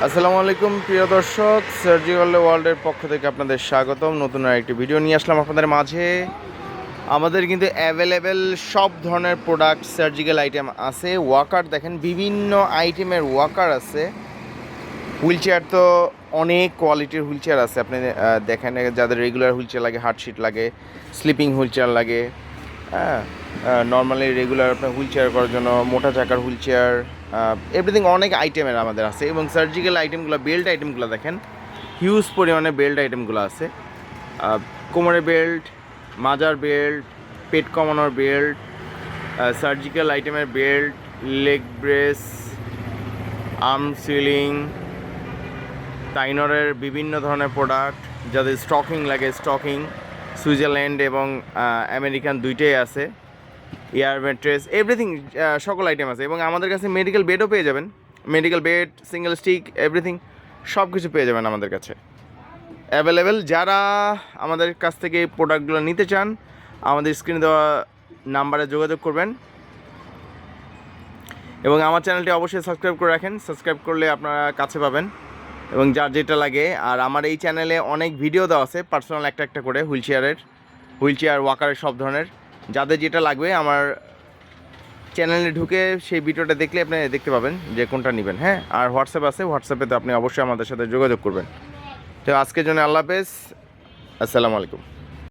আসসালামু আলাইকুম প্রিয় দর্শক, সার্জিক্যাল ওয়ার্ল্ডের পক্ষ থেকে আপনাদের স্বাগতম। নতুন আরেকটি ভিডিও নিয়ে আসলাম আপনাদের মাঝে। আমাদের কিন্তু অ্যাভেলেবেল সব ধরনের প্রোডাক্ট সার্জিক্যাল আইটেম আছে। ওয়াকার দেখেন, বিভিন্ন আইটেমের ওয়াকার আছে। হুইল চেয়ার তো অনেক কোয়ালিটির হুইল চেয়ার আছে। আপনি দেখেন, যাদের রেগুলার হুইল চেয়ার লাগে, হার্ড সিট লাগে, স্লিপিং হুইল চেয়ার লাগে, হ্যাঁ, নর্মালি রেগুলার আপনার হুইল চেয়ার করার জন্য মোটা চাকার হুইল চেয়ার, এভরিথিং অনেক আইটেমের আমাদের আছে। এবং সার্জিক্যাল আইটেমগুলো, বেল্ট আইটেমগুলো দেখেন, হিউজ পরিমাণে বেল্ট আইটেমগুলো আছে। কোমরের বেল্ট, মাজার বেল্ট, পেট কমানোর বেল্ট, সার্জিক্যাল আইটেমের belt, leg brace, arm sling, টাইনরের বিভিন্ন ধরনের প্রোডাক্ট, যাদের স্টকিং লাগে স্টকিং, সুইজারল্যান্ড এবং আমেরিকান দুইটাই আছে। এয়ার ম্যাট্রেস, এভরিথিং, সকল আইটেম আছে। এবং আমাদের কাছে মেডিকেল বেডও পেয়ে যাবেন। Medical bed, single stick, everything সব কিছু পেয়ে যাবেন আমাদের কাছে অ্যাভেলেবেল। যারা আমাদের কাছ থেকে এই প্রোডাক্টগুলো নিতে চান, আমাদের স্ক্রিনে দেওয়া নাম্বারে যোগাযোগ করবেন। এবং আমার চ্যানেলটি অবশ্যই সাবস্ক্রাইব করে রাখেন। সাবস্ক্রাইব করলে আপনারা কাছে পাবেন এবং যার যেটা লাগে। আর আমার এই চ্যানেলে অনেক ভিডিও দেওয়া আছে পার্সোনাল, একটা একটা করে, হুইল চেয়ার ওয়াকারের সব ধরনের। যাদের যেটা লাগবে আমার চ্যানেলে ঢুকে সেই ভিডিওটা দেখলে আপনি দেখতে পাবেন যে কোনটা নেবেন। হ্যাঁ, আর হোয়াটসঅ্যাপ আছে, হোয়াটসঅ্যাপে তো আপনি অবশ্যই আমাদের সাথে যোগাযোগ করবেন। তো আজকের জন্য আল্লাহ হাফেজ, আসসালামু আলাইকুম।